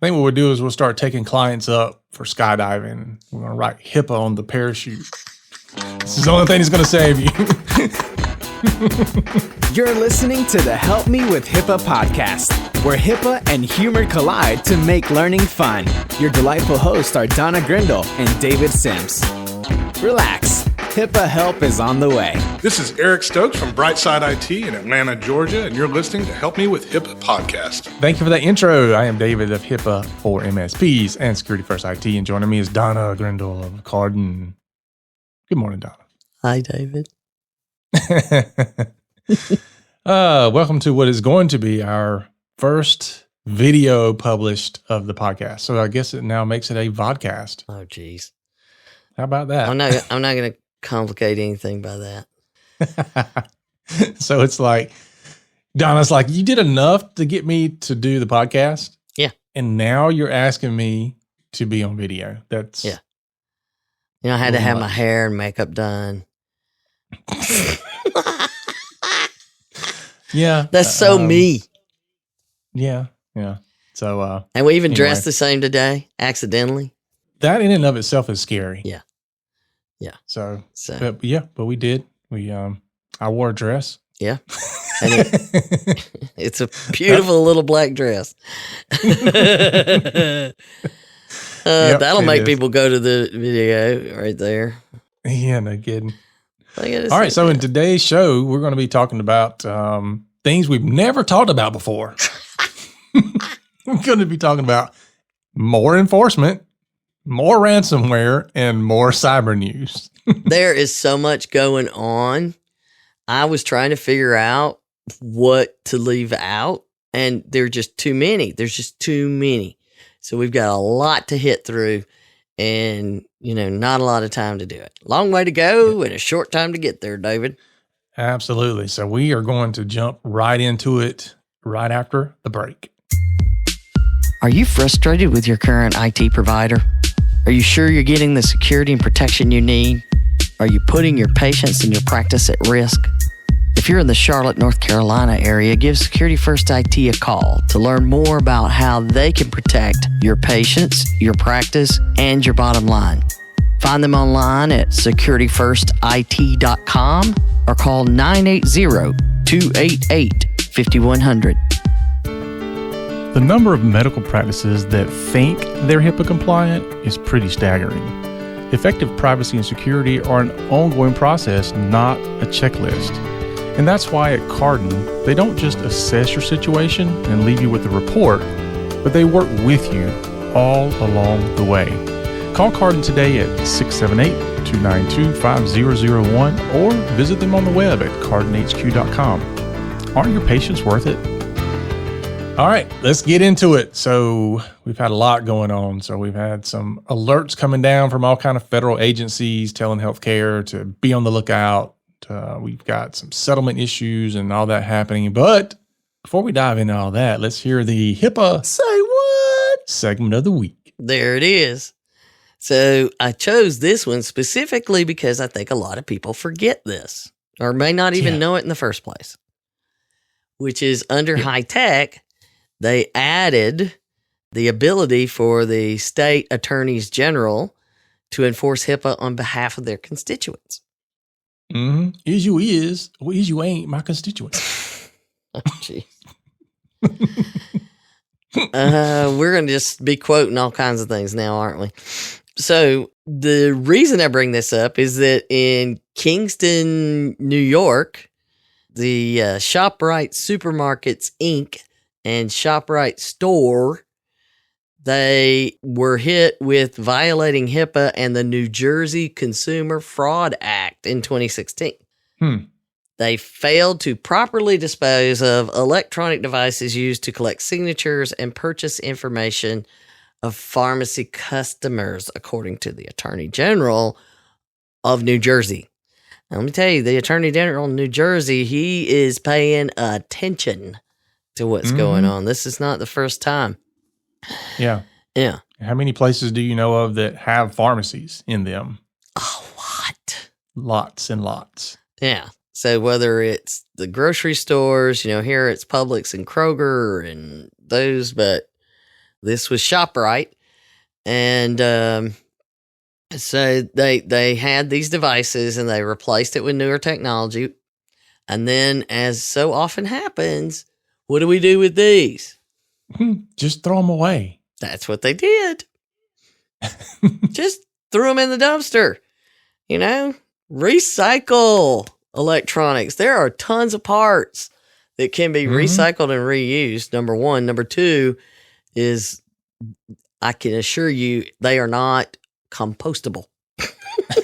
I think what we'll do is we'll start taking clients up for skydiving. We're going to write HIPAA on the parachute. This is the only thing that's going to save you. You're listening to the Help Me with HIPAA podcast, where HIPAA and humor collide to make learning fun. Your delightful hosts are Donna Grindle and David Sims. Relax. HIPAA help is on the way. This is Eric Stokes from Brightside IT in Atlanta, Georgia, and you're listening to Help Me with HIPAA podcast. Thank you for that intro. I am David of HIPAA for MSPs and Security First IT, and joining me is Donna Grindle of Carden. Good morning, Donna. Hi, David. Welcome to what is going to be our first video published of the podcast. So I guess it now makes it a vodcast. Oh, geez. How about that? I'm not going to complicate anything by that. So it's like, Donna's like, you did enough to get me to do the podcast. Yeah. And now you're asking me to be on video. That's yeah. I had to have my hair and makeup done. Yeah. That's so me. Yeah. Yeah. So, and we even dressed the same today, accidentally. That in and of itself is scary. Yeah. Yeah. So. But we did. I wore a dress. Yeah. And it's a beautiful little black dress. That'll make people go to the video right there. Yeah, no kidding. All right, so in today's show, we're going to be talking about things we've never talked about before. We're going to be talking about more enforcement, more ransomware, and more cyber news. There is so much going on. I was trying to figure out what to leave out, and there are just too many. There's just too many. So we've got a lot to hit through and, not a lot of time to do it. Long way to go and a short time to get there, David. Absolutely. So we are going to jump right into it right after the break. Are you frustrated with your current IT provider? Are you sure you're getting the security and protection you need? Are you putting your patients and your practice at risk? If you're in the Charlotte, North Carolina area, give Security First IT a call to learn more about how they can protect your patients, your practice, and your bottom line. Find them online at securityfirstit.com or call 980-288-5100. The number of medical practices that think they're HIPAA compliant is pretty staggering. Effective privacy and security are an ongoing process, not a checklist. And that's why at Carden, they don't just assess your situation and leave you with a report, but they work with you all along the way. Call Carden today at 678-292-5001 or visit them on the web at cardenhq.com. Aren't your patients worth it? All right, let's get into it. So we've had a lot going on. So we've had some alerts coming down from all kind of federal agencies telling healthcare to be on the lookout. We've got some settlement issues and all that happening. But before we dive into all that, let's hear the HIPAA Say What segment of the week. There it is. So I chose this one specifically because I think a lot of people forget this or may not even know it in the first place, which is under high tech. They added the ability for the state attorneys general to enforce HIPAA on behalf of their constituents. Mm-hmm. Is you is, or is you ain't my constituent. Oh, jeez. We're going to just be quoting all kinds of things now, aren't we? So the reason I bring this up is that in Kingston, New York, the ShopRite Supermarkets, Inc. and ShopRite Store, they were hit with violating HIPAA and the New Jersey Consumer Fraud Act in 2016. They failed to properly dispose of electronic devices used to collect signatures and purchase information of pharmacy customers, according to the Attorney General of New Jersey. Now, let me tell you, the Attorney General of New Jersey, he is paying attention to what's going on. This is not the first time. Yeah. Yeah. How many places do you know of that have pharmacies in them? A lot. Lots and lots. Yeah. So whether it's the grocery stores, here it's Publix and Kroger and those, but this was ShopRite. And so they had these devices and they replaced it with newer technology. And then, as so often happens, what do we do with these? Just throw them away. That's what they did. Just threw them in the dumpster. Recycle electronics. There are tons of parts that can be recycled and reused. Number one. Number two is, I can assure you, they are not compostable. I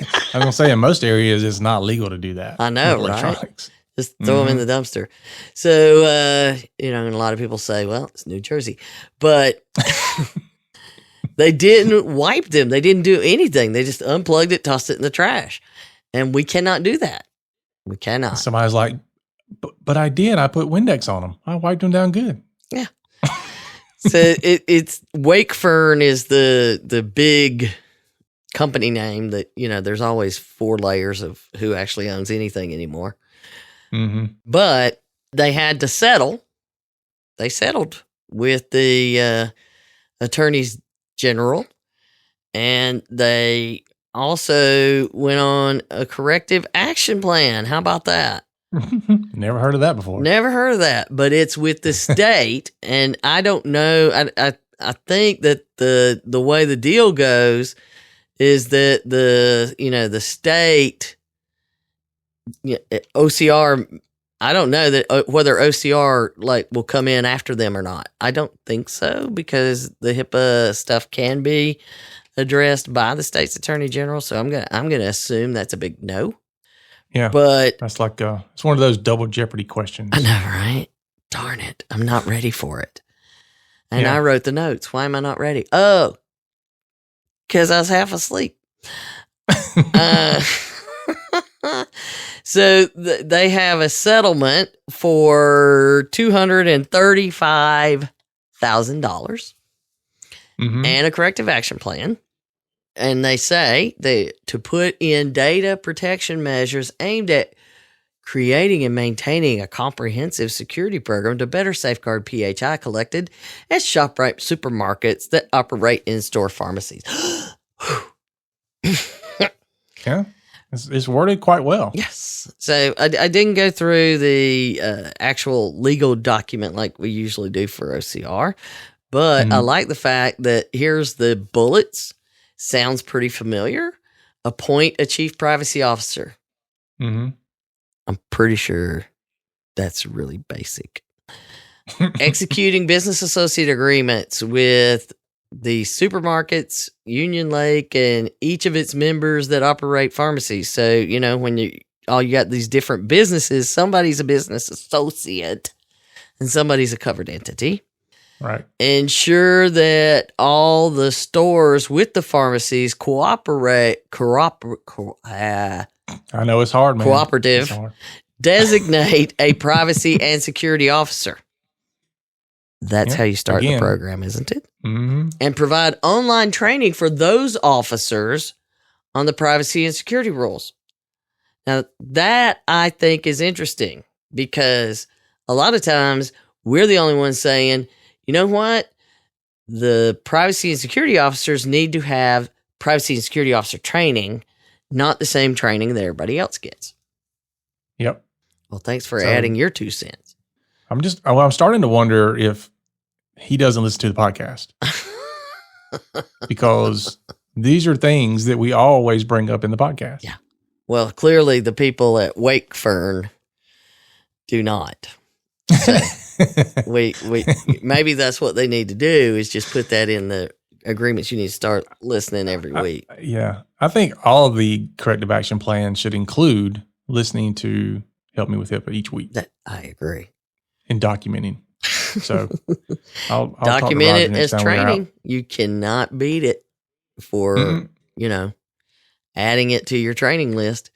was going to say, in most areas, it's not legal to do that. I know, right? Just throw them in the dumpster. So, and a lot of people say, well, it's New Jersey. But they didn't wipe them. They didn't do anything. They just unplugged it, tossed it in the trash. And we cannot do that. We cannot. Somebody's like, but I did. I put Windex on them. I wiped them down good. Yeah. So it's Wakefern is the big company name that, there's always 4 layers of who actually owns anything anymore. Mm-hmm. But they had to settle. They settled with the attorneys general, and they also went on a corrective action plan. How about that? Never heard of that before. Never heard of that, but it's with the state, and I don't know. I think that the way the deal goes is that the state, OCR. I don't know that whether OCR will come in after them or not. I don't think so, because the HIPAA stuff can be addressed by the state's attorney general. So I'm gonna assume that's a big no. Yeah, but that's like it's one of those double jeopardy questions. I know, right? Darn it, I'm not ready for it. And I wrote the notes. Why am I not ready? Oh, because I was half asleep. So they have a settlement for $235,000 and a corrective action plan. And they say to put in data protection measures aimed at creating and maintaining a comprehensive security program to better safeguard PHI collected at ShopRite supermarkets that operate in-store pharmacies. Yeah, it's worded quite well. Yes. So I didn't go through the actual legal document like we usually do for OCR, but I like the fact that here's the bullets. Sounds pretty familiar. Appoint a chief privacy officer. Mm-hmm. I'm pretty sure that's really basic. Executing business associate agreements with the supermarkets, Union Lake, and each of its members that operate pharmacies. So, when you got these different businesses, somebody's a business associate and somebody's a covered entity. Right. Ensure that all the stores with the pharmacies cooperate. I know it's hard, man. Cooperative. It's hard. Designate a privacy and security officer. That's how you start the program, isn't it? Mm-hmm. And provide online training for those officers on the privacy and security rules. Now, that I think is interesting, because a lot of times we're the only ones saying, you know what? The privacy and security officers need to have privacy and security officer training, not the same training that everybody else gets. Yep. Well, thanks for adding your 2 cents. I'm starting to wonder if he doesn't listen to the podcast, because these are things that we always bring up in the podcast. Yeah. Well, clearly the people at Wakefern do not. So we maybe that's what they need to do, is just put that in the agreements. You need to start listening every week. I think all of the corrective action plans should include listening to Help Me with HIPAA each week. I agree. And documenting. So I'll document it as training. You cannot beat it for adding it to your training list.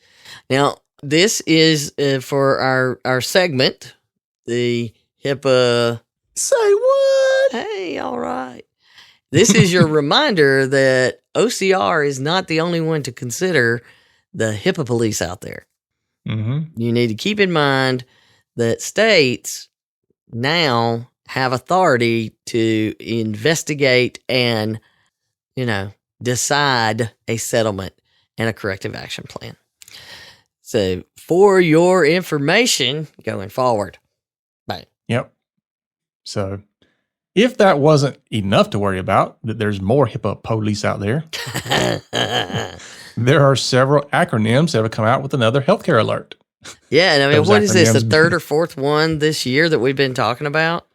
Now, this is for our segment, the HIPAA. Say what? Hey, all right. This is your reminder that OCR is not the only one to consider the HIPAA police out there. Mm-hmm. You need to keep in mind that states now have authority to investigate and, decide a settlement and a corrective action plan. So for your information going forward. Bye. Yep. So if that wasn't enough to worry about, that there's more HIPAA police out there, there are several acronyms that have come out with another healthcare alert. Yeah, and I mean, Those what is this, the acronyms- third or fourth one this year that we've been talking about?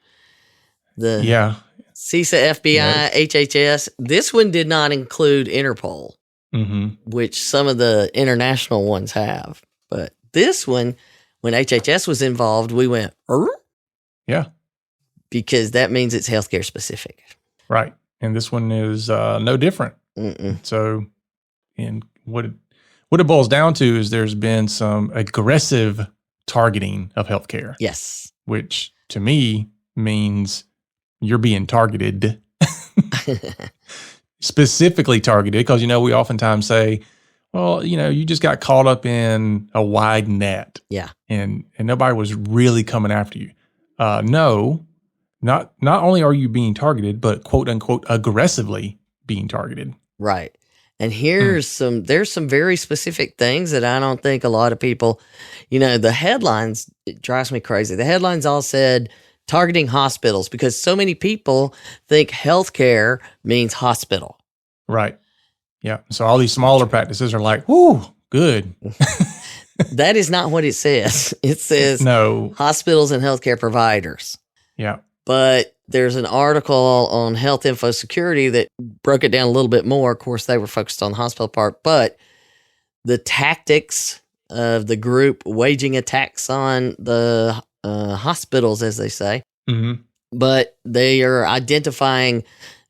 The Yeah. CISA, FBI, HHS. This one did not include Interpol, Mm-hmm. which some of the international ones have. But this one, when HHS was involved, we went, Yeah. because that means it's healthcare specific. Right. And this one is no different. Mm-mm. So, and what it boils down to is there's been some aggressive targeting of healthcare, Yes. which to me means you're being targeted, specifically targeted, because, we oftentimes say, well, you just got caught up in a wide net. Yeah. And nobody was really coming after you. No, not only are you being targeted, but quote unquote, aggressively being targeted. Right. And there's some very specific things that I don't think a lot of people, the headlines, it drives me crazy. The headlines all said targeting hospitals because so many people think healthcare means hospital. Right. Yeah. So all these smaller practices are like, whoo, good. That is not what it says. It says No. hospitals and healthcare providers. Yeah. But there's an article on Health Info Security that broke it down a little bit more. Of course, they were focused on the hospital part, but the tactics of the group waging attacks on the hospitals, as they say, Mm-hmm. but they are identifying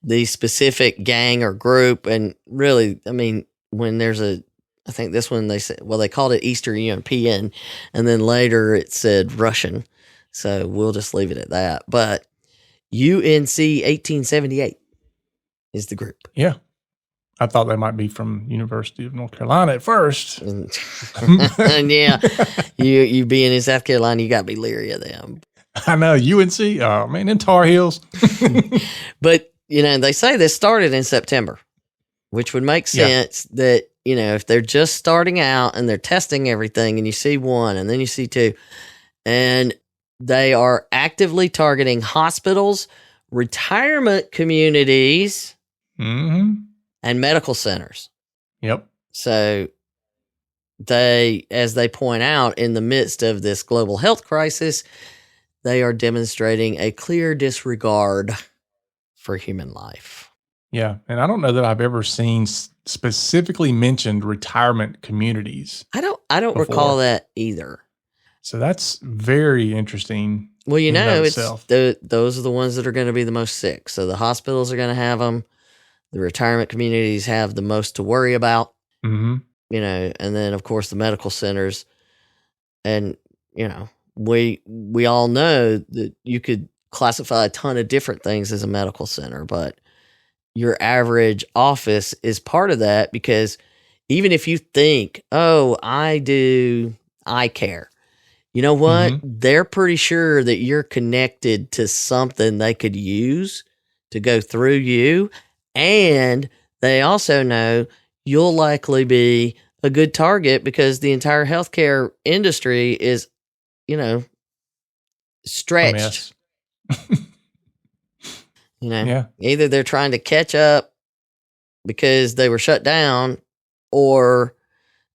the specific gang or group. And really, I mean, when there's I think this one they said, well, they called it Eastern European, and then later it said Russian. So we'll just leave it at that. But UNC 1878 is the group. Yeah. I thought they might be from University of North Carolina at first. And yeah, you being in South Carolina, you got to be leery of them. I know, UNC. Oh, man, in Tar Heels. But, they say this started in September, which would make sense that, if they're just starting out and they're testing everything and you see one and then you see two, and they are actively targeting hospitals, retirement communities, Mm-hmm. and medical centers. Yep. So as they point out, in the midst of this global health crisis, they are demonstrating a clear disregard for human life. Yeah. And I don't know that I've ever seen specifically mentioned retirement communities. I don't recall that either. So that's very interesting. Well, in and of it's itself. those are the ones that are going to be the most sick. So the hospitals are going to have them. The retirement communities have the most to worry about. Mm-hmm. And then of course the medical centers, and we all know that you could classify a ton of different things as a medical center, but your average office is part of that, because even if you think, oh, I do eye care, you know what? Mm-hmm. They're pretty sure that you're connected to something they could use to go through you. And they also know you'll likely be a good target because the entire healthcare industry is, stretched. Yeah. Either they're trying to catch up because they were shut down, or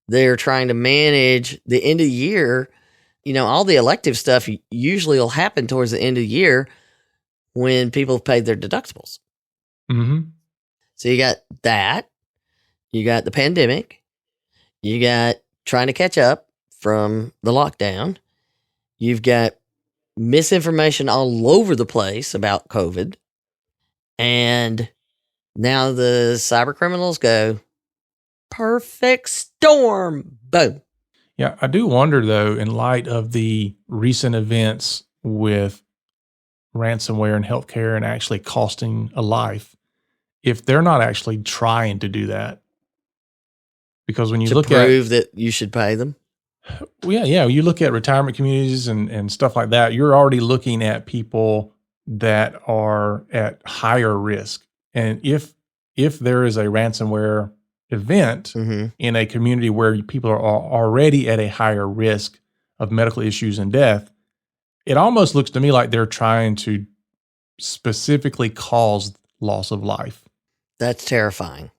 they're trying to manage the end of the year. All the elective stuff usually will happen towards the end of the year when people have paid their deductibles. Mm-hmm. So you got that, you got the pandemic, you got trying to catch up from the lockdown, you've got misinformation all over the place about COVID, and now the cyber criminals go, perfect storm, boom. Yeah. I do wonder, though, in light of the recent events with ransomware in healthcare and actually costing a life, if they're not actually trying to do that. Because when you To look prove that you should pay them. you look at retirement communities and stuff like that, you're already looking at people that are at higher risk. And if there is a ransomware event in a community where people are already at a higher risk of medical issues and death, it almost looks to me like they're trying to specifically cause loss of life. That's terrifying.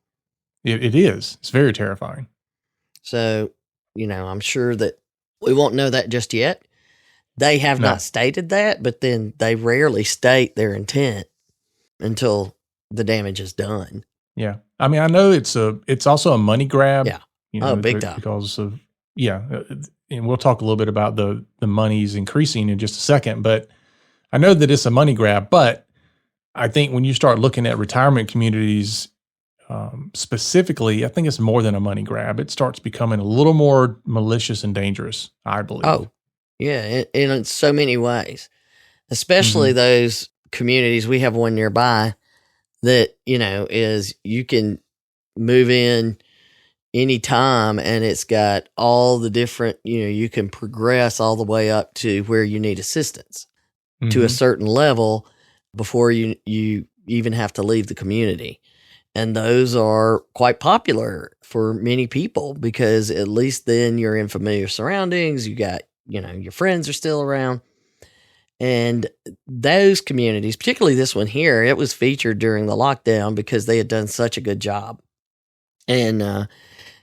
It is. It's very terrifying. So, I'm sure that we won't know that just yet. They have not stated that, but then they rarely state their intent until the damage is done. Yeah. I mean, I know it's also a money grab. Yeah. Big time. Because of, and we'll talk a little bit about the monies increasing in just a second, but I know that it's a money grab, but I think when you start looking at retirement communities specifically, I think it's more than a money grab. It starts becoming a little more malicious and dangerous, I believe. Oh, yeah, in so many ways, especially those communities. We have one nearby that, is you can move in anytime, and it's got all the different, you can progress all the way up to where you need assistance to a certain level before you even have to leave the community. And those are quite popular for many people because at least then you're in familiar surroundings. You got, your friends are still around. And those communities, particularly this one here, it was featured during the lockdown because they had done such a good job. And,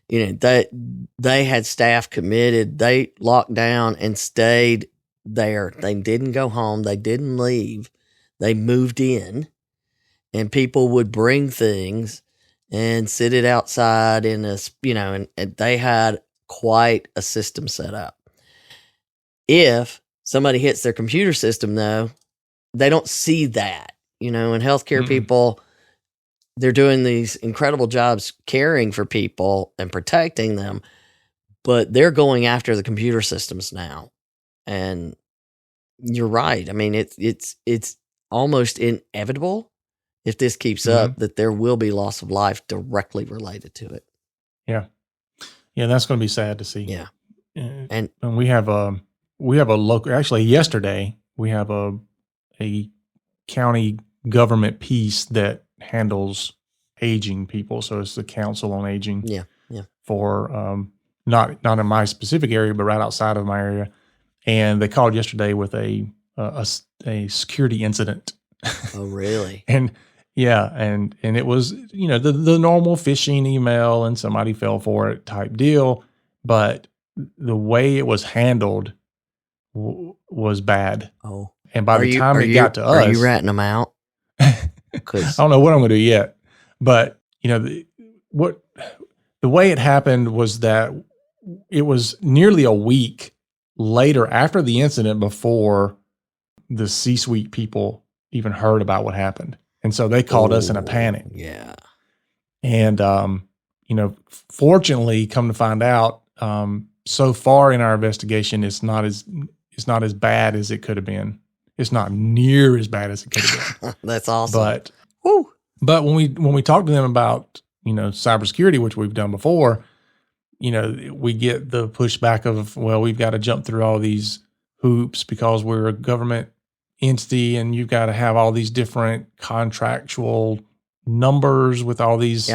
they had staff committed. They locked down and stayed there. They didn't go home. They didn't leave. They moved in. And people would bring things and sit it outside in a, and they had quite a system set up. If somebody hits their computer system, though, they don't see that. And healthcare people, they're doing these incredible jobs caring for people and protecting them, but they're going after the computer systems now. And you're right. I mean, it's almost inevitable if this keeps up, that there will be loss of life directly related to it. Yeah. Yeah, that's going to be sad to see. Yeah. And we have a local, actually yesterday, we have a county government piece that handles aging people. So it's the Council on Aging. Yeah. For not in my specific area, but right outside of my area. And they called yesterday with a security incident. Oh, really? And it was, the normal phishing email and somebody fell for it type deal. But the way it was handled was bad. Oh. And by the time it got to us. Are you ratting them out? I don't know what I'm going to do yet. But, the way it happened was that it was nearly a week later after the incident before the C-suite people even heard about what happened. And so they called us in a panic. Yeah. And, fortunately, come to find out, so far in our investigation, it's not as bad as it could have been. It's not near as bad as it could have been. That's awesome. But when we talk to them about, cybersecurity, which we've done before, we get the pushback of, well, we've got to jump through all these hoops because we're a government entity and you've got to have all these different contractual numbers with all these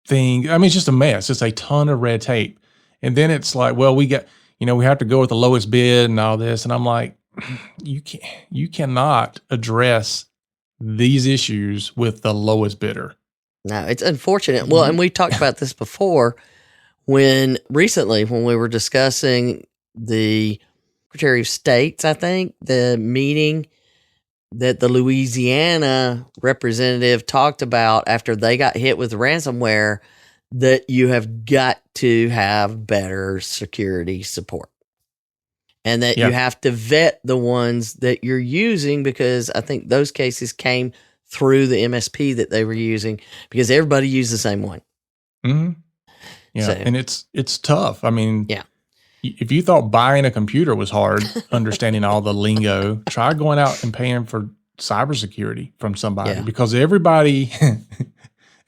things. I mean, it's just a mess. It's a ton of red tape. And then it's like, well, we have to go with the lowest bid and all this. And I'm like, you cannot address these issues with the lowest bidder. No, it's unfortunate. Well, and we talked about this before when we were discussing the Secretary of State's, I think, the meeting that the Louisiana representative talked about after they got hit with ransomware, that you have got to have better security support. And that you have to vet the ones that you're using, because I think those cases came through the MSP that they were using, because everybody used the same one. Mm-hmm. Yeah, so, and it's tough. I mean, if you thought buying a computer was hard, understanding all the lingo, try going out and paying for cybersecurity from somebody, because everybody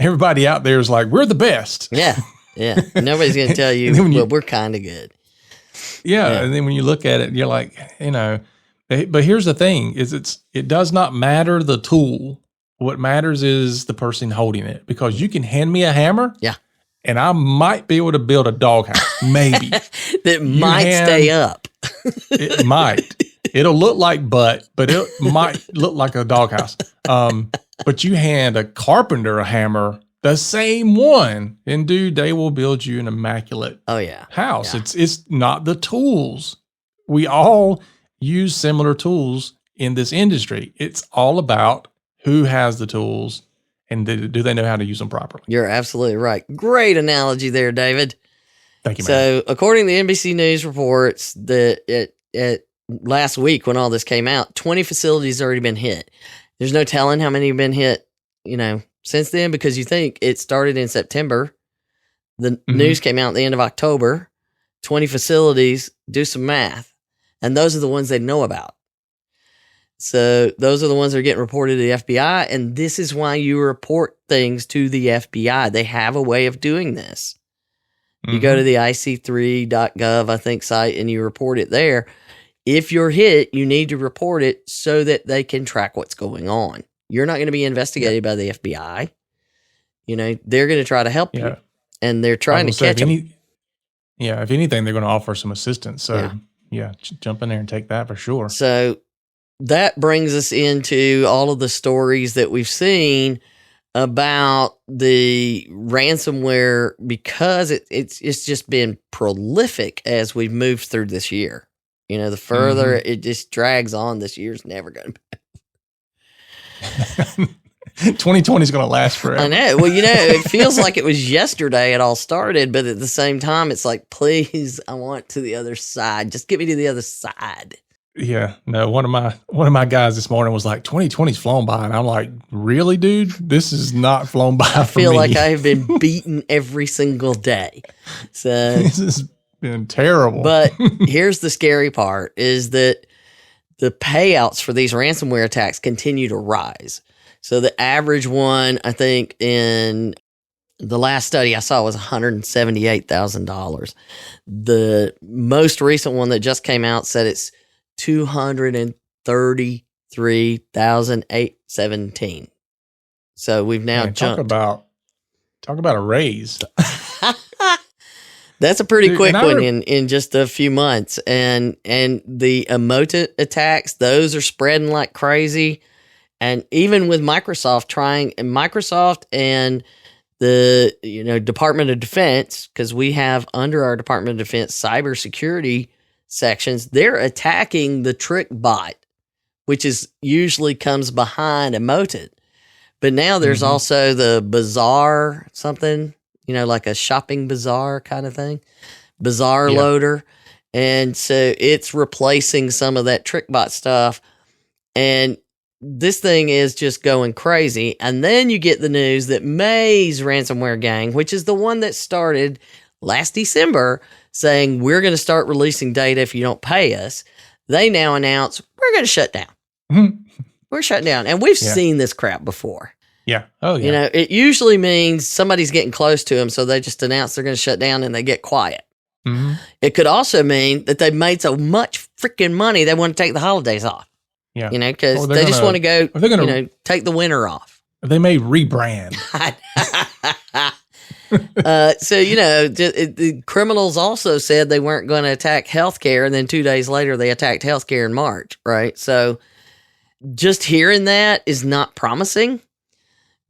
out there is like, we're the best. Yeah. Nobody's going to tell you, well, we're kind of good. Yeah. And then when you look at it, you're like, But here's the thing: it does not matter the tool. What matters is the person holding it, because you can hand me a hammer, Yeah, and I might be able to build a doghouse, maybe. that might stay up. It might. It'll look like butt, but it might look like a doghouse. But you hand a carpenter a hammer, the same one, and dude, they will build you an immaculate house. Yeah. It's not the tools. We all use similar tools in this industry. It's all about who has the tools and do they know how to use them properly. You're absolutely right. Great analogy there, David. Thank you, man. So, according to the NBC News reports, at last week when all this came out, 20 facilities already been hit. There's no telling how many have been hit, since then, because you think it started in September. The news came out at the end of October. 20 facilities, do some math. And those are the ones they know about. So those are the ones that are getting reported to the FBI. And this is why you report things to the FBI. They have a way of doing this. You go to the ic3.gov, I think, site, and you report it there. If you're hit, you need to report it so that they can track what's going on. You're not going to be investigated by the FBI. They're going to try to help you. And they're trying to catch them. If anything, they're going to offer some assistance. So, jump in there and take that for sure. So that brings us into all of the stories that we've seen about the ransomware, because it's just been prolific as we've moved through this year. The further it just drags on, this year's never going to 2020 is going to last forever. I know. Well, it feels like it was yesterday it all started, but at the same time, it's like, please, I want to the other side. Just get me to the other side. Yeah. No, one of my guys this morning was like, 2020's flown by. And I'm like, really, dude? This is not flown by I for me. feel like I have been beaten every single day. So this has been terrible. But here's the scary part, is that the payouts for these ransomware attacks continue to rise. So the average one, I think, in the last study I saw was $178,000. The most recent one that just came out said it's $233,817. So we've now jumped. Talk about a raise. That's a pretty quick one in just a few months. And the emote attacks, those are spreading like crazy. And even with Microsoft and the Department of Defense, because we have under our Department of Defense cybersecurity sections, they're attacking the trick bot, which is usually comes behind emoted. But now there's also the bazaar something, like a shopping bazaar kind of thing, bazaar loader. And so it's replacing some of that trick bot stuff. And this thing is just going crazy. And then you get the news that May's ransomware gang, which is the one that started last December, saying we're going to start releasing data if you don't pay us. They now announce we're going to shut down. We're shutting down. And we've seen this crap before. Yeah. Oh, yeah. It usually means somebody's getting close to them, so they just announce they're going to shut down and they get quiet. It could also mean that they've made so much freaking money they want to take the holidays off. Yeah. Because they just want to go, take the winter off. They may rebrand. The criminals also said they weren't going to attack healthcare, and then 2 days later they attacked healthcare in March, right? So just hearing that is not promising,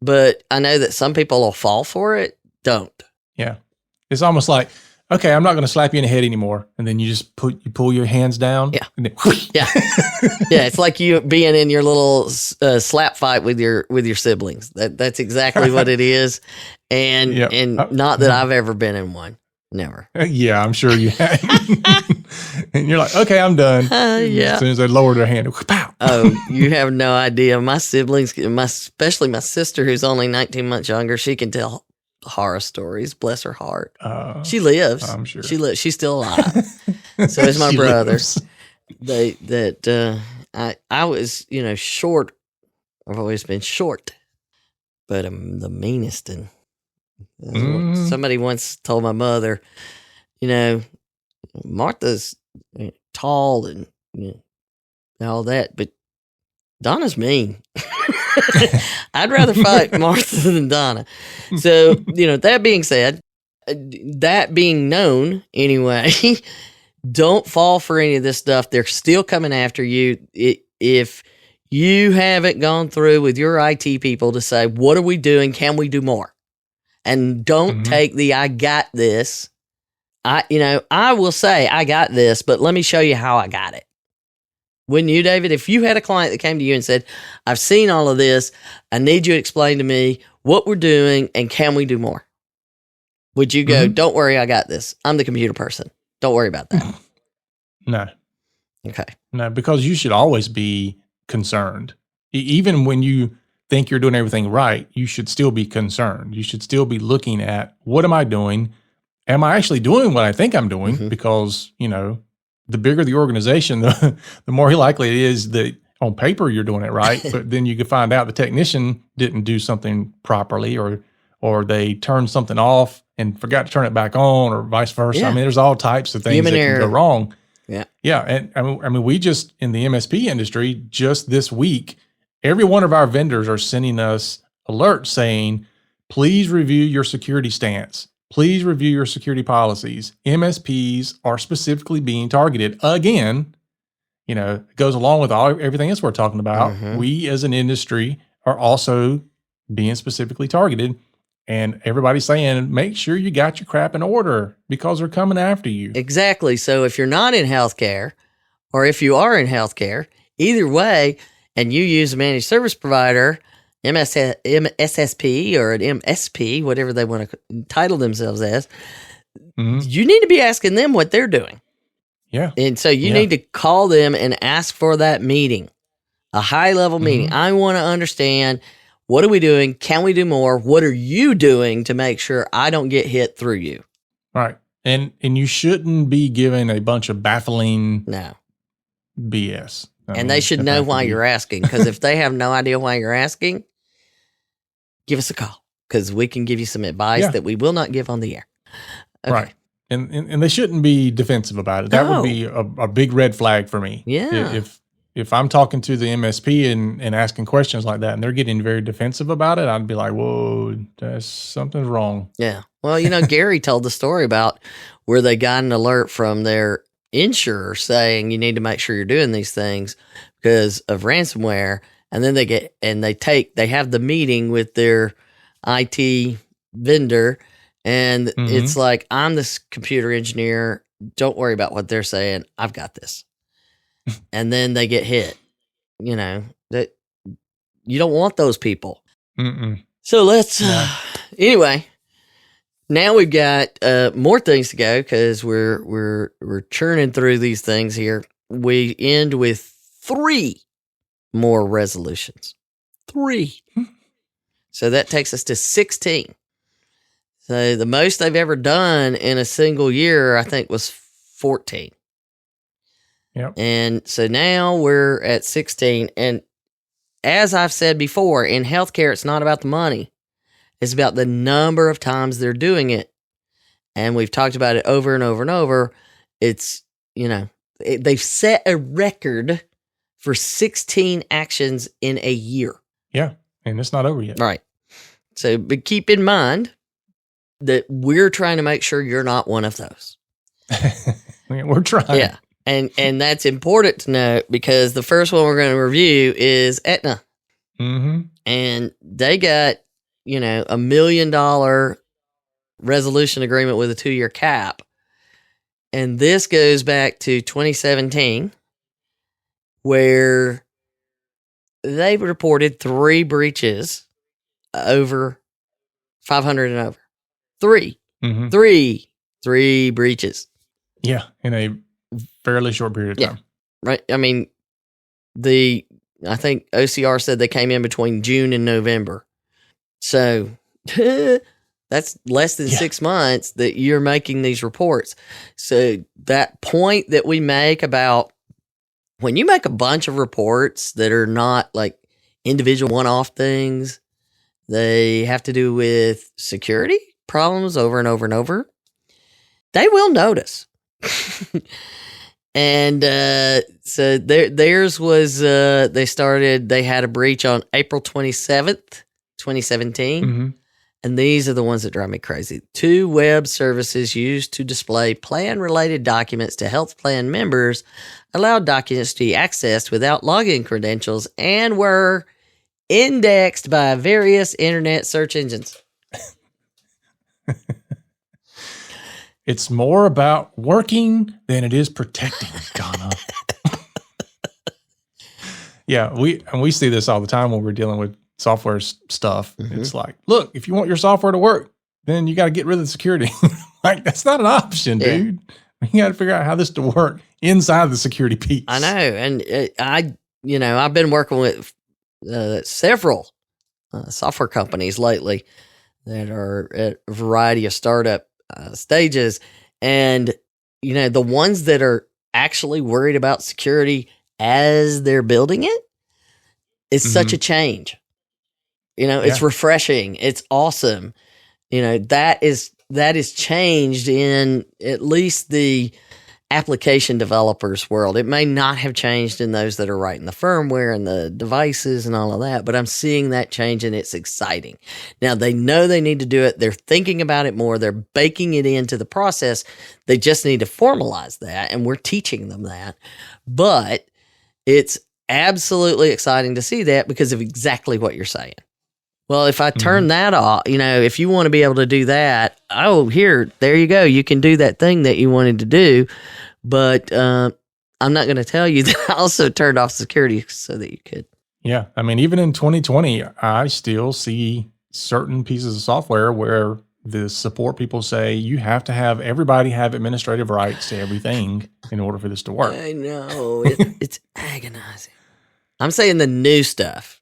but I know that some people will fall for it. Don't. Yeah. It's almost like, okay, I'm not going to slap you in the head anymore. And then you just pull your hands down. Yeah. And then, yeah. It's like you being in your little slap fight with your siblings. That's exactly what it is. And not that I've ever been in one. Never. Yeah, I'm sure you have. And you're like, okay, I'm done. As soon as they lower their hand, pow. Oh, you have no idea. My siblings, especially my sister, who's only 19 months younger, she can tell horror stories. Bless her heart. She lives. I'm sure she lives. She's still alive. So is my brother. I was short. I've always been short, but I'm the meanest. And somebody once told my mother, Martha's tall and all that, but Donna's mean. I'd rather fight Martha than Donna. So, that being said, that being known anyway, don't fall for any of this stuff. They're still coming after you. If you haven't gone through with your IT people to say, what are we doing? Can we do more? And don't take the, I got this. I will say I got this, but let me show you how I got it. Wouldn't you, David? If you had a client that came to you and said, I've seen all of this, I need you to explain to me what we're doing and can we do more? Would you go, don't worry, I got this. I'm the computer person. Don't worry about that. No. Okay. No, because you should always be concerned. Even when you think you're doing everything right, you should still be concerned. You should still be looking at, what am I doing? Am I actually doing what I think I'm doing? Because, the bigger the organization, the more likely it is that on paper you're doing it right, but then you can find out the technician didn't do something properly, or they turned something off and forgot to turn it back on, or vice versa. Yeah. I mean, there's all types of things Human that error. can go wrong. Yeah. Yeah. And I mean, we just, in the MSP industry, just this week, every one of our vendors are sending us alerts saying, please review your security stance. Please review your security policies. MSPs are specifically being targeted. Again, it goes along with everything else we're talking about. We as an industry are also being specifically targeted. And everybody's saying, make sure you got your crap in order because they're coming after you. Exactly. So if you're not in healthcare, or if you are in healthcare, either way, and you use a managed service provider, MSSP or an MSP, whatever they want to title themselves as, you need to be asking them what they're doing. Yeah. And so you need to call them and ask for that meeting, a high-level meeting. I want to understand, what are we doing? Can we do more? What are you doing to make sure I don't get hit through you? Right. And you shouldn't be giving a bunch of baffling BS. And they should know why you're asking, because if they have no idea why you're asking, give us a call, because we can give you some advice that we will not give on the air. Okay. Right. And they shouldn't be defensive about it. That would be a big red flag for me. Yeah. If I'm talking to the MSP and asking questions like that and they're getting very defensive about it, I'd be like, whoa, something's wrong. Yeah. Well, Gary told the story about where they got an alert from their insurer saying you need to make sure you're doing these things because of ransomware. And then they have the meeting with their IT vendor, and it's like, I'm this computer engineer. Don't worry about what they're saying. I've got this. And then they get hit. That you don't want those people. So let's anyway. Now we've got more things to go because we're churning through these things here. We end with 3 more resolutions. 3. So that takes us to 16. So the most they've ever done in a single year, I think, was 14. Yep. And so now we're at 16. And as I've said before, in healthcare, it's not about the money. It's about the number of times they're doing it. And we've talked about it over and over and over. It's, they've set a record for 16 actions in a year. Yeah. And it's not over yet. Right. So, but keep in mind that we're trying to make sure you're not one of those. We're trying. Yeah. And that's important to know, because the first one we're going to review is Aetna. And they got, $1 million resolution agreement with a 2-year cap. And this goes back to 2017, where they reported 3 breaches over 500 and over. 3. 3 breaches. Yeah. In a fairly short period of time. Right. I mean, I think OCR said they came in between June and November. So that's less than 6 months that you're making these reports. So that point that we make about when you make a bunch of reports that are not like individual one-off things, they have to do with security problems over and over and over, they will notice. And so theirs was, they had a breach on April 27th, 2017. Mm-hmm. And these are the ones that drive me crazy. 2 web services used to display plan-related documents to health plan members allowed documents to be accessed without login credentials and were indexed by various internet search engines. It's more about working than it is protecting, Donna. Yeah, we see this all the time when we're dealing with software stuff. Mm-hmm. It's like, look, if you want your software to work, then you got to get rid of the security. Like, that's not an option, dude. You got to figure out how this to work inside the security piece. I know, and I've been working with several software companies lately that are at a variety of startup stages, and the ones that are actually worried about security as they're building it, it's such a change. It's refreshing. It's awesome. That is changed in at least the application developers world. It may not have changed in those that are writing the firmware and the devices and all of that, but I'm seeing that change and it's exciting. Now they know they need to do it. They're thinking about it more. They're baking it into the process. They just need to formalize that, and we're teaching them that. But it's absolutely exciting to see that because of exactly what you're saying. Well, if I turn that off, if you want to be able to do that, there you go. You can do that thing that you wanted to do. But I'm not going to tell you that I also turned off security so that you could. Yeah. I mean, even in 2020, I still see certain pieces of software where the support people say you have to have everybody have administrative rights to everything in order for this to work. I know. It's agonizing. I'm saying the new stuff.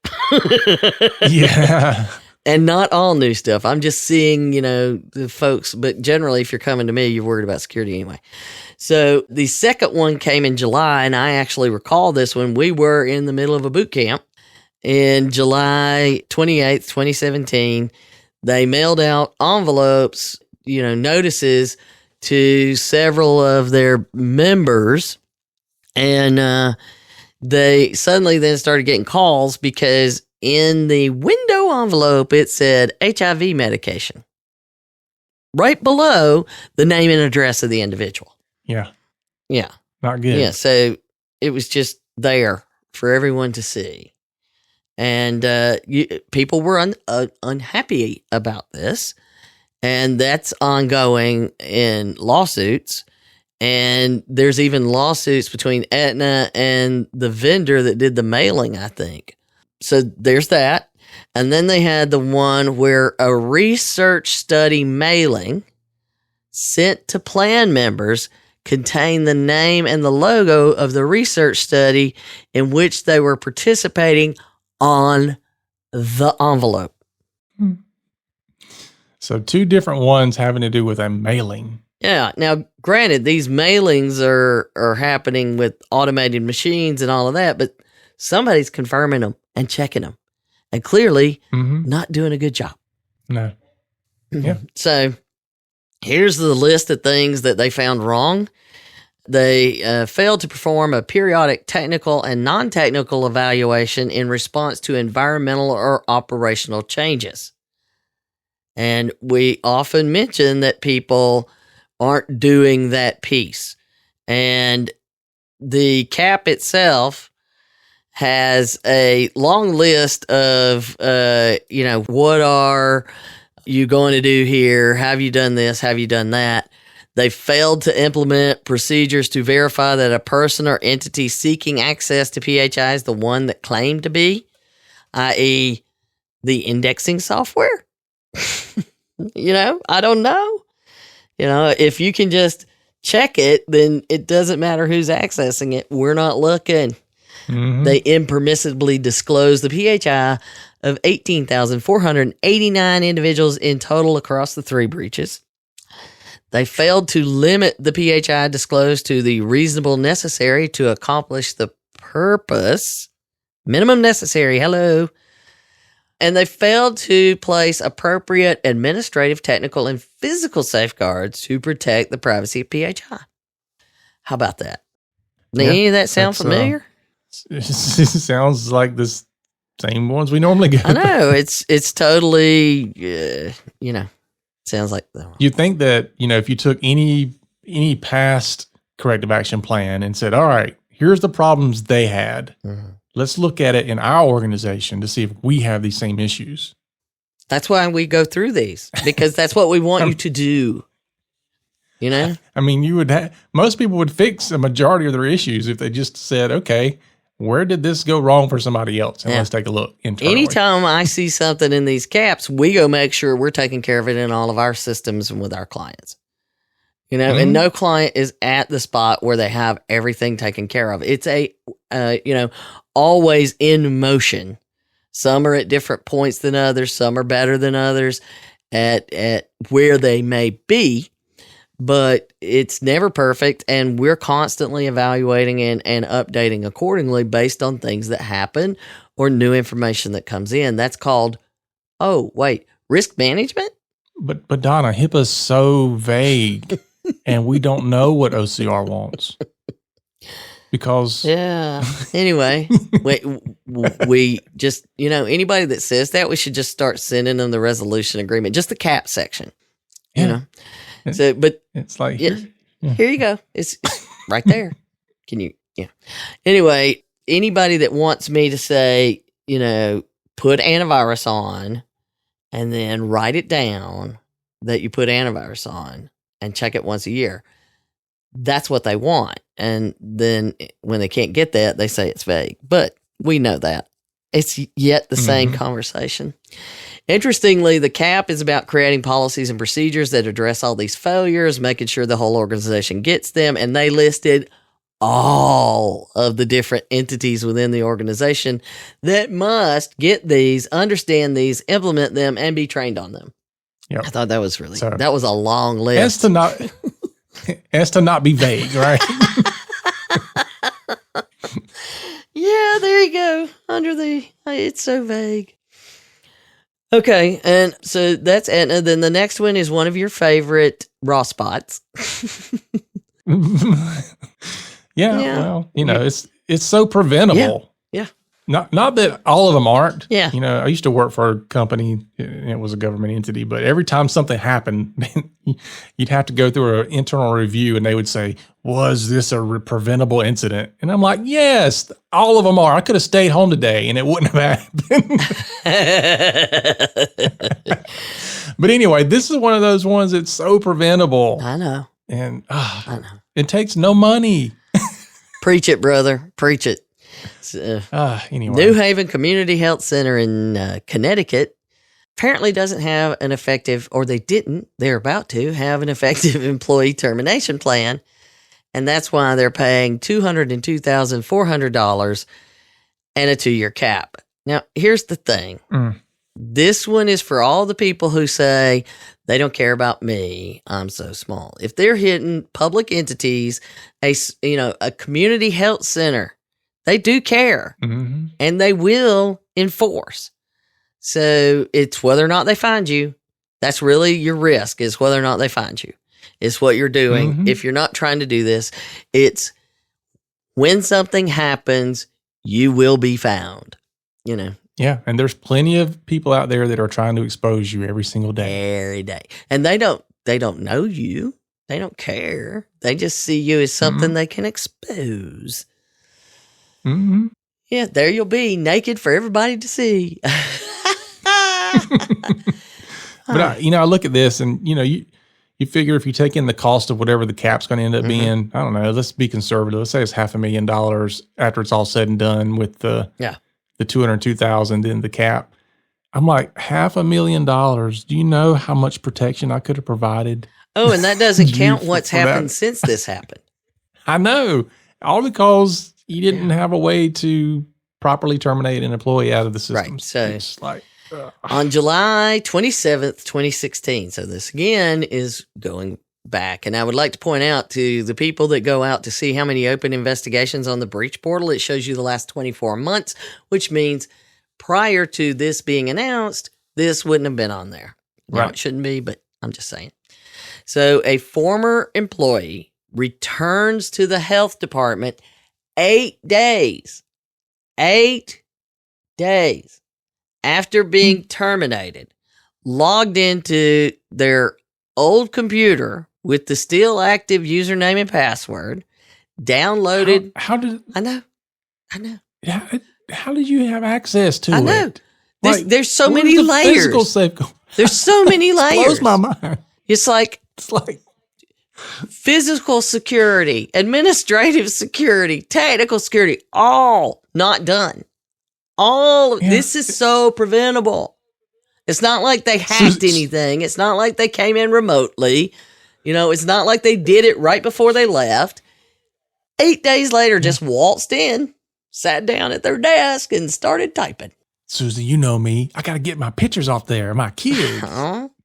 Yeah. And not all new stuff. I'm just seeing, the folks, but generally if you're coming to me, you're worried about security anyway. So the second one came in July, and I actually recall this when we were in the middle of a boot camp in July 28th, 2017. They mailed out envelopes, notices to several of their members, and they suddenly then started getting calls because in the window envelope, it said HIV medication right below the name and address of the individual. Yeah. Yeah. Not good. Yeah. So it was just there for everyone to see. And people were unhappy about this. And that's ongoing in lawsuits. And there's even lawsuits between Aetna and the vendor that did the mailing, I think. So there's that. And then they had the one where a research study mailing sent to plan members contained the name and the logo of the research study in which they were participating on the envelope. So 2 different ones having to do with a mailing. Yeah. Now, granted, these mailings are happening with automated machines and all of that, but somebody's confirming them and checking them, and clearly not doing a good job. No. Yeah. So here's the list of things that they found wrong. They failed to perform a periodic technical and non-technical evaluation in response to environmental or operational changes. And we often mention that people aren't doing that piece. And the CAP itself has a long list of, what are you going to do here? Have you done this? Have you done that? They failed to implement procedures to verify that a person or entity seeking access to PHI is the one that claimed to be, i.e. the indexing software. I don't know. If you can just check it, then it doesn't matter who's accessing it. We're not looking. They impermissibly disclosed the PHI of 18,489 individuals in total across the 3 breaches. They failed to limit the PHI disclosed to the reasonable necessary to accomplish the purpose. Minimum necessary, hello. And they failed to place appropriate administrative, technical, and physical safeguards to protect the privacy of PHI. How about that? Does any of that sound that's, familiar? It sounds like the same ones we normally get. I know it's totally, sounds like You think that, if you took any past corrective action plan and said, all right, here's the problems they had. Mm-hmm. Let's look at it in our organization to see if we have these same issues. That's why we go through these, because that's what we want you to do. I mean, most people would fix a majority of their issues if they just said, okay, where did this go wrong for somebody else? And let's take a look internally. Anytime I see something in these caps, we go make sure we're taking care of it in all of our systems and with our clients. And no client is at the spot where they have everything taken care of. It's always in motion. Some are at different points than others. Some are better than others at where they may be. But it's never perfect, and we're constantly evaluating and updating accordingly based on things that happen or new information that comes in. That's called, risk management? But Donna, HIPAA's so vague, and we don't know what OCR wants. Because... Yeah. Anyway, we just, anybody that says that, we should just start sending them the resolution agreement, just the cap section, So, but it's like, here you go. It's right there. Can you? Yeah. Anyway, anybody that wants me to say, put antivirus on and then write it down that you put antivirus on and check it once a year, that's what they want. And then when they can't get that, they say it's vague. But we know that. It's yet the same conversation. Interestingly, the CAP is about creating policies and procedures that address all these failures, making sure the whole organization gets them, and they listed all of the different entities within the organization that must get these, understand these, implement them, and be trained on them. Yep. I thought that was that was a long list. As to not be vague, right? Yeah, there you go. It's so vague. Okay, and so that's Aetna. Then the next one is one of your favorite raw spots. Well, it's so preventable. Yeah. Not that all of them aren't. Yeah. I used to work for a company, and it was a government entity, but every time something happened, you'd have to go through an internal review, and they would say, was this a preventable incident? And I'm like, yes, all of them are. I could have stayed home today, and it wouldn't have happened. But anyway, this is one of those ones that's so preventable. I know. And I know. It takes no money. Preach it, brother. Preach it. Anyway. New Haven Community Health Center in Connecticut apparently doesn't have an effective, or they're about to have an effective employee termination plan. And that's why they're paying $202,400 and a 2-year cap. Now, here's the thing. This one is for all the people who say, they don't care about me, I'm so small. If they're hitting public entities, a community health center, they do care, and they will enforce. So it's whether or not they find you. That's really your risk, is whether or not they find you. It's what you're doing. If you're not trying to do this, it's when something happens, you will be found. Yeah, and there's plenty of people out there that are trying to expose you every single day. Every day. And they don't know you. They don't care. They just see you as something they can expose. Yeah, there you'll be, naked for everybody to see. But I look at this, and you figure if you take in the cost of whatever the cap's going to end up being, I don't know, let's be conservative. Let's say it's $500,000 after it's all said and done with the $202,000 in the cap. I'm like, $500,000. Do you know how much protection I could have provided? Oh, and that doesn't count what's happened since this happened. I know, all because you didn't have a way to properly terminate an employee out of the system. Right. So it's like, on July 27th, 2016. So this again is going back. And I would like to point out to the people that go out to see how many open investigations on the breach portal, it shows you the last 24 months, which means prior to this being announced, this wouldn't have been on there. Right. It shouldn't be, but I'm just saying. So a former employee returns to the health department 8 days. 8 days after being terminated, logged into their old computer with the still active username and password, downloaded. How did I know. How did you have access to it? I know. There's so where's many the layers. Physical safeguard? There's so many layers. Blows my mind. It's like physical security, administrative security, technical security, all not done. This is so preventable. It's not like they hacked anything. It's not like they came in remotely. It's not like they did it right before they left. 8 days later, just waltzed in, sat down at their desk, and started typing. Susie, you know me. I got to get my pictures off there, my kids.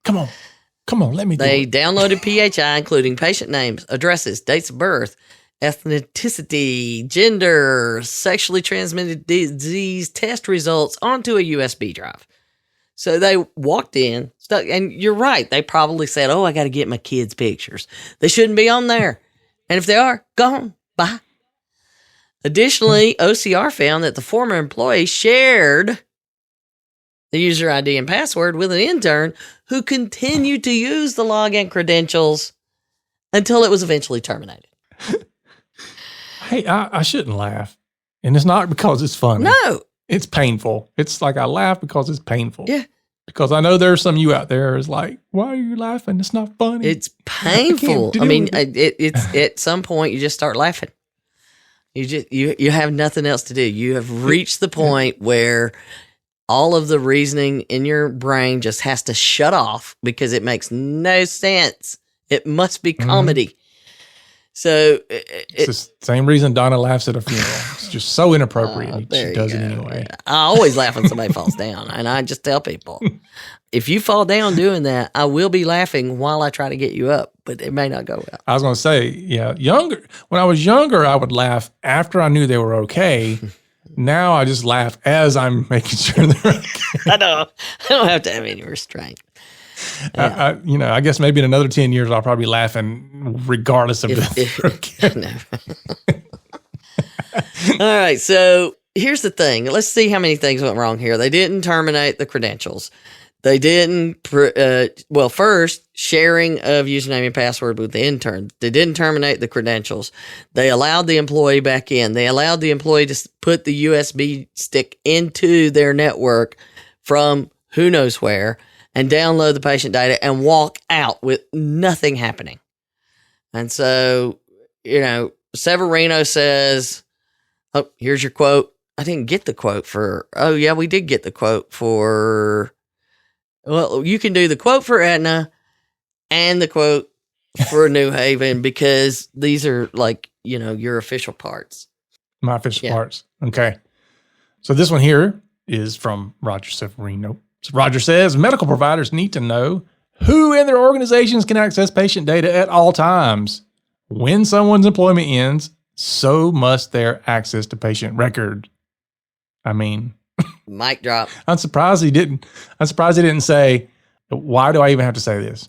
Come on, let me do They it. downloaded PHI, including patient names, addresses, dates of birth, ethnicity, gender, sexually transmitted disease test results onto a USB drive. So they walked in, stuck, and you're right. They probably said, I got to get my kids' pictures. They shouldn't be on there. And if they are, gone. Bye. Additionally, OCR found that the former employee shared the user ID and password with an intern who continued to use the login credentials until it was eventually terminated. Hey, I shouldn't laugh. And it's not because it's funny. No. It's painful. It's like I laugh because it's painful. Yeah. Because I know there's some of you out there is like, why are you laughing? It's not funny. It's painful. I mean, it's at some point you just start laughing. You have nothing else to do. You have reached the point where all of the reasoning in your brain just has to shut off because it makes no sense. It must be comedy. So it's the same reason Donna laughs at a funeral. It's just so inappropriate. She does it anyway. I always laugh when somebody falls down, and I just tell people, if you fall down doing that, I will be laughing while I try to get you up, but it may not go well. I was going to say, when I was younger, I would laugh after I knew they were okay. Now I just laugh as I'm making sure they're okay. I don't have to have any restraint. Yeah. I guess maybe in another 10 years, I'll probably be laughing regardless of if okay. No. All right. So here's the thing. Let's see how many things went wrong here. They didn't terminate the credentials. They didn't, first, sharing of username and password with the intern. They didn't terminate the credentials. They allowed the employee back in. They allowed the employee to put the USB stick into their network from who knows where and download the patient data and walk out with nothing happening. And so, Severino says, oh, here's your quote. I didn't get the quote we did get the quote for... Well, you can do the quote for Aetna and the quote for New Haven because these are your official parts. My official parts. Okay. So this one here is from Roger Severino. So Roger says, medical providers need to know who in their organizations can access patient data at all times. When someone's employment ends, so must their access to patient record. I mean... Mic drop. I'm surprised he didn't say, why do I even have to say this?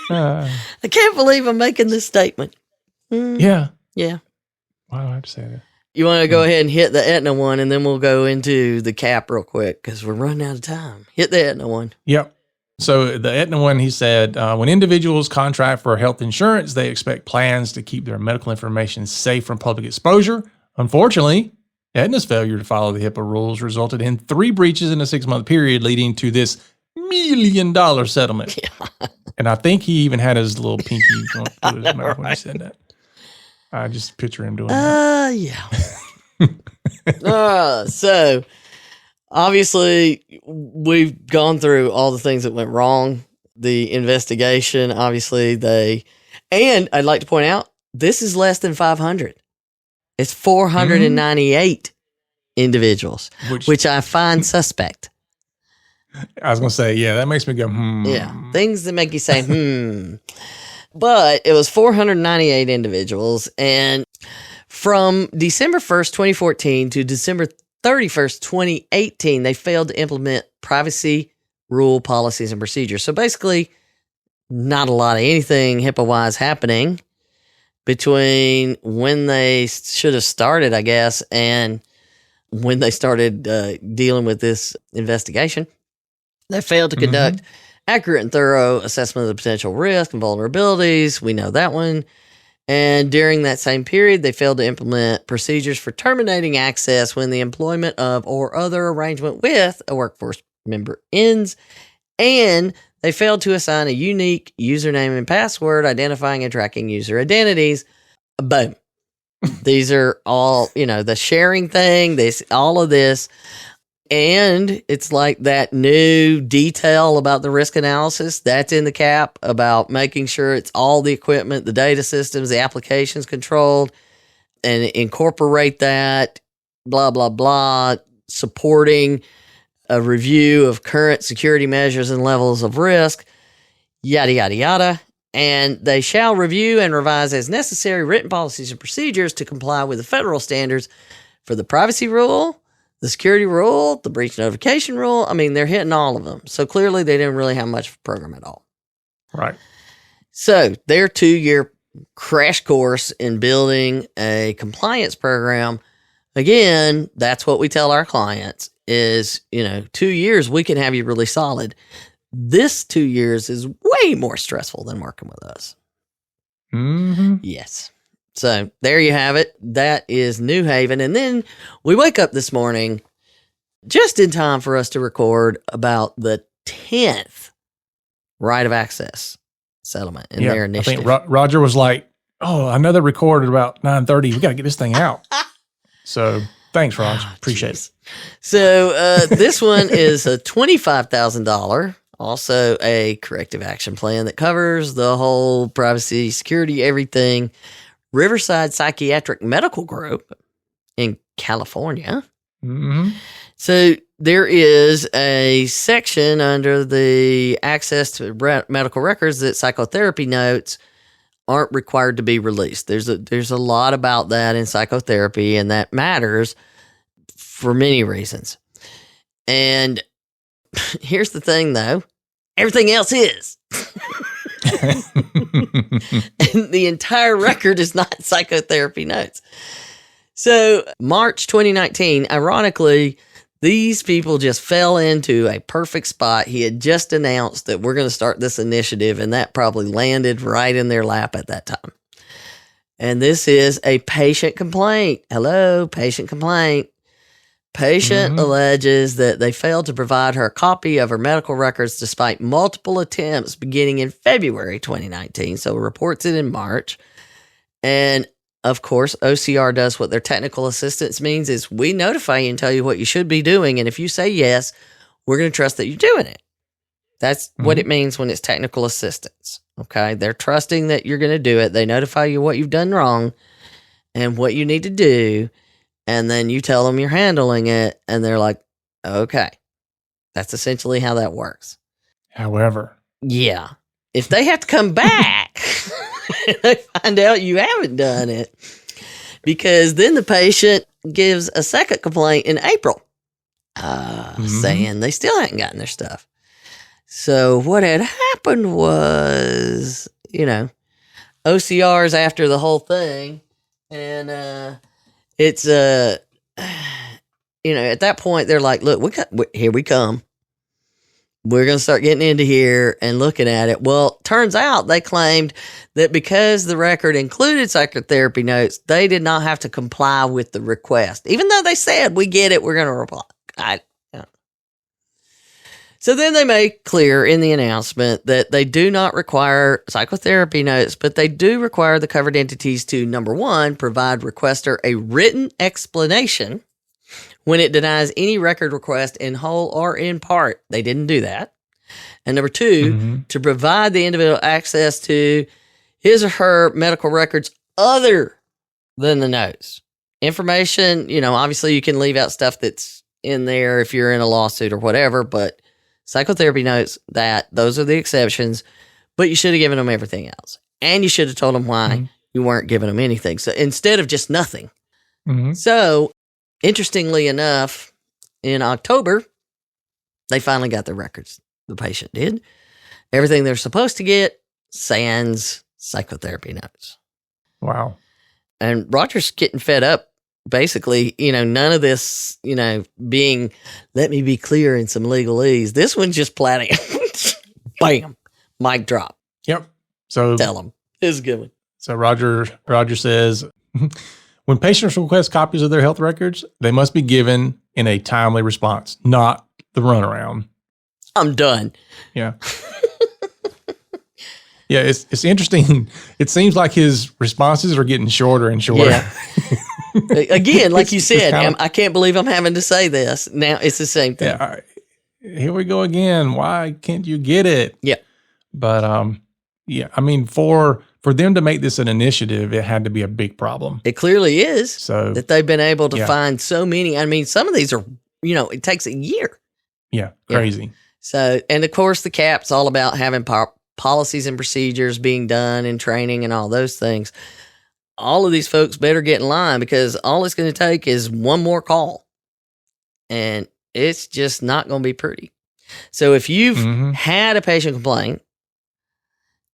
I can't believe I'm making this statement. Yeah. Yeah. Why do I have to say that? You want to go ahead and hit the Aetna one, and then we'll go into the cap real quick because we're running out of time. Hit the Aetna one. Yep. So the Aetna one, he said, when individuals contract for health insurance, they expect plans to keep their medical information safe from public exposure. Unfortunately, Aetna's failure to follow the HIPAA rules resulted in 3 breaches in a 6-month period, leading to this $1 million settlement. Yeah. And I think he even had his little pinky going through his mouth when he said that. I just picture him doing that. Yeah. So obviously we've gone through all the things that went wrong. The investigation, obviously and I'd like to point out, this is less than 500. It's 498 individuals, which I find suspect. I was going to say, yeah, that makes me go, Yeah, things that make you say, But it was 498 individuals. And from December 1st, 2014 to December 31st, 2018, they failed to implement privacy rule policies and procedures. So basically, not a lot of anything HIPAA-wise happening between when they should have started, I guess, and when they started dealing with this investigation. They failed to conduct accurate and thorough assessment of the potential risk and vulnerabilities. We know that one. And during that same period, they failed to implement procedures for terminating access when the employment of or other arrangement with a workforce member ends. And they failed to assign a unique username and password identifying and tracking user identities. Boom. These are all, the sharing thing, all of this. And it's like that new detail about the risk analysis that's in the cap about making sure it's all the equipment, the data systems, the applications controlled, and incorporate that, blah, blah, blah, supporting a review of current security measures and levels of risk, yada, yada, yada. And they shall review and revise as necessary written policies and procedures to comply with the federal standards for the privacy rule, the security rule, the breach notification rule. I mean, they're hitting all of them. So clearly they didn't really have much of a program at all. Right. So their 2-year crash course in building a compliance program, again, that's what we tell our clients is, 2 years, we can have you really solid. This 2 years is way more stressful than working with us. Mm-hmm. Yes. So there you have it. That is New Haven. And then we wake up this morning just in time for us to record about the 10th right of access settlement in their initiative. I think Roger was like, I know they recorded about 9:30. We got to get this thing out. So thanks, Roger. Appreciate it. So this one is a $25,000, also a corrective action plan that covers the whole privacy, security, everything. Riverside Psychiatric Medical Group in California. Mm-hmm. So there is a section under the access to medical records that psychotherapy notes aren't required to be released. There's a lot about that in psychotherapy, and that matters for many reasons. And here's the thing, though. Everything else is. And the entire record is not psychotherapy notes. So March 2019, ironically, these people just fell into a perfect spot. He had just announced that we're going to start this initiative, and that probably landed right in their lap at that time. And this is a patient complaint. Hello, patient complaint. Patient alleges that they failed to provide her a copy of her medical records despite multiple attempts beginning in February 2019. So reports it in March. And of course, OCR does what their technical assistance means is we notify you and tell you what you should be doing. And if you say yes, we're going to trust that you're doing it. That's what it means when it's technical assistance. Okay. They're trusting that you're going to do it. They notify you what you've done wrong and what you need to do. And then you tell them you're handling it, and they're like, okay. That's essentially how that works. However. Yeah. If they have to come back and they find out you haven't done it, because then the patient gives a second complaint in April saying they still hadn't gotten their stuff. So what had happened was, OCR's after the whole thing, and it's, at that point, they're like, look, here we come. We're going to start getting into here and looking at it. Well, turns out they claimed that because the record included psychotherapy notes, they did not have to comply with the request. Even though they said, we get it, we're going to reply. So then they made clear in the announcement that they do not require psychotherapy notes, but they do require the covered entities to, number one, provide requester a written explanation when it denies any record request in whole or in part. They didn't do that. And number two, to provide the individual access to his or her medical records other than the notes. Information, obviously you can leave out stuff that's in there if you're in a lawsuit or whatever, but psychotherapy notes those are the exceptions, but you should have given them everything else. And you should have told them why you weren't giving them anything. So instead of just nothing. So interestingly enough, in October, they finally got their records. The patient did. Everything they're supposed to get, sans psychotherapy notes. Wow. And Roger's getting fed up. Basically, none of this, being, let me be clear in some legalese. This one's just platting. Bam. Mic drop. Yep. So tell him. This is a good one. So Roger says, when patients request copies of their health records, they must be given in a timely response, not the runaround. I'm done. Yeah. Yeah, it's interesting. It seems like his responses are getting shorter and shorter. Yeah. Again, like you said, I can't believe I'm having to say this. Now it's the same thing. Yeah, here we go again. Why can't you get it? Yeah. But yeah, I mean, for them to make this an initiative, it had to be a big problem. It clearly is. So that they've been able to find so many. I mean, some of these are, it takes a year. Yeah, crazy. Yeah. So, and of course, the CAP's all about having policies and procedures being done and training and all those things. All of these folks better get in line because all it's going to take is one more call. And it's just not going to be pretty. So if you've had a patient complaint,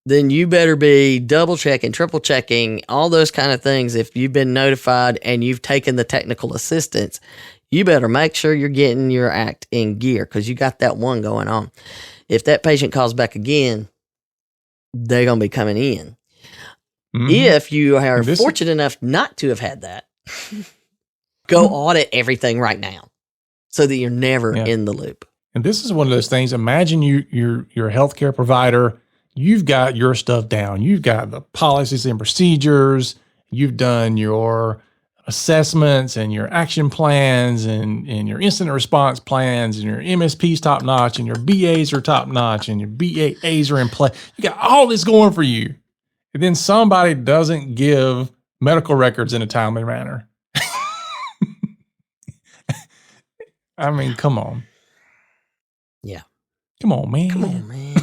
then you better be double checking, triple checking, all those kind of things. If you've been notified and you've taken the technical assistance, you better make sure you're getting your act in gear because you got that one going on. If that patient calls back again, they're going to be coming in. If you are fortunate enough not to have had that, go audit everything right now so that you're never in the loop. And this is one of those things. Imagine you're a healthcare provider. You've got your stuff down. You've got the policies and procedures. You've done your assessments and your action plans and your incident response plans and your MSP's top notch and your BAs are top notch and your BAAs are in play. You got all this going for you. And then somebody doesn't give medical records in a timely manner. I mean, come on. Yeah. Come on, man. Come on, man.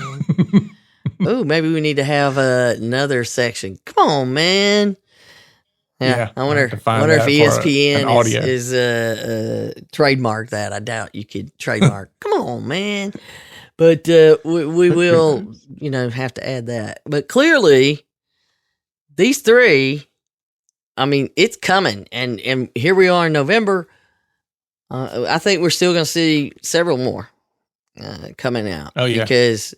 Oh, maybe we need to have another section. Come on, man. Yeah, I wonder if ESPN is trademark that. I doubt you could trademark. Come on, man. But we will, have to add that. But clearly, these three, I mean, it's coming. And here we are in November. I think we're still going to see several more coming out. Oh, yeah. Because,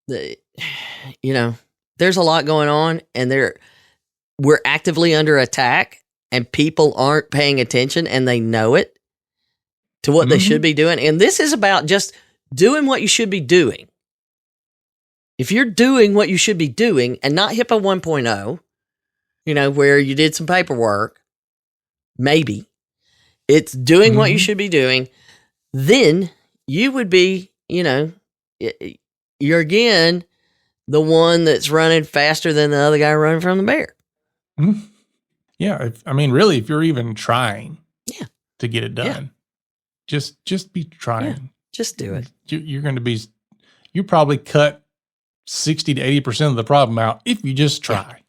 there's a lot going on and we're actively under attack and people aren't paying attention and they know it to what they should be doing. And this is about just doing what you should be doing. If you're doing what you should be doing and not HIPAA 1.0, where you did some paperwork, maybe it's doing what you should be doing, then you would be, you're again the one that's running faster than the other guy running from the bear. Yeah. Really, if you're even trying to get it done, just be trying. Yeah, just do it. You probably cut 60 to 80% of the problem out if you just try.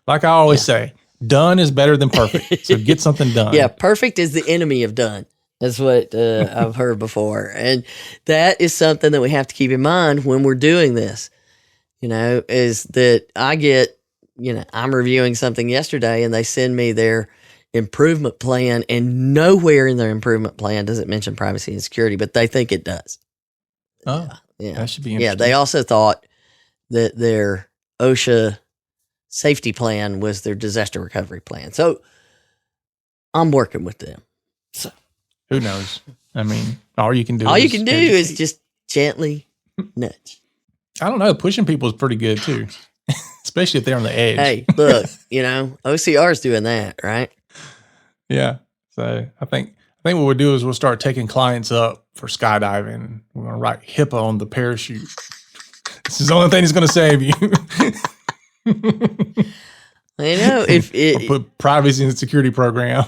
Like I always say, done is better than perfect. So get something done. Yeah. Perfect is the enemy of done. That's what I've heard before. And that is something that we have to keep in mind when we're doing this, is that I get, I'm reviewing something yesterday and they send me their improvement plan and nowhere in their improvement plan does it mention privacy and security, but they think it does. Oh, yeah. That should be interesting. Yeah. They also thought that their OSHA safety plan was their disaster recovery plan. So I'm working with them. So who knows? All you can do is just gently nudge. I don't know. Pushing people is pretty good too, especially if they're on the edge. Hey, look, OCR is doing that, right? Yeah. So I think what we'll do is we'll start taking clients up for skydiving. We're going to write HIPAA on the parachute. This is the only thing that's going to save you. I'll put privacy and security program.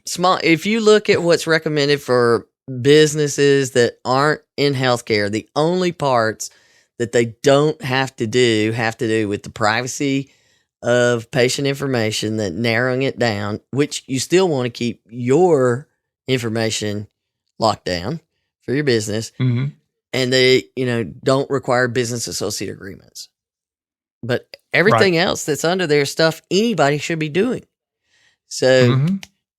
Small. If you look at what's recommended for businesses that aren't in healthcare, the only parts that they don't have to do with the privacy of patient information, that narrowing it down, which you still want to keep your information locked down for your business. And they, don't require business associate agreements. But everything else that's under there is stuff anybody should be doing. So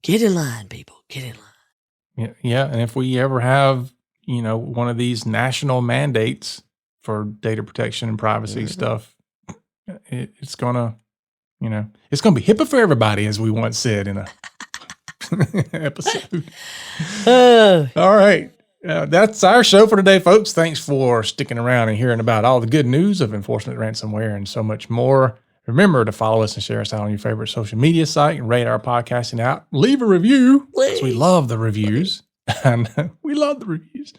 get in line, people. Get in line. Yeah. And if we ever have, one of these national mandates for data protection and privacy stuff, it's going to, it's going to be HIPAA for everybody, as we once said in a episode. All right. That's our show for today, folks. Thanks for sticking around and hearing about all the good news of enforcement ransomware and so much more. Remember to follow us and share us out on your favorite social media site and rate our podcasting out. Leave a review, because we love the reviews. And we love the reviews.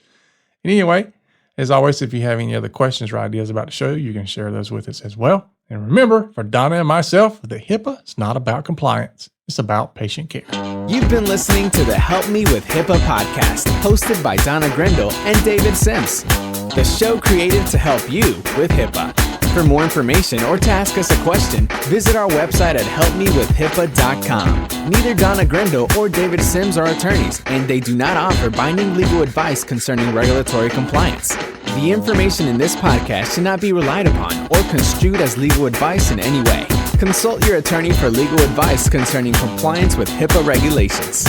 And anyway, as always, if you have any other questions or ideas about the show, you can share those with us as well. And remember, for Donna and myself, the HIPAA is not about compliance. It's about patient care. You've been listening to the Help Me with HIPAA podcast, hosted by Donna Grindle and David Sims. The show created to help you with HIPAA. For more information or to ask us a question, visit our website at helpmewithhipaa.com. Neither Donna Grindle or David Sims are attorneys, and they do not offer binding legal advice concerning regulatory compliance. The information in this podcast should not be relied upon or construed as legal advice in any way. Consult your attorney for legal advice concerning compliance with HIPAA regulations.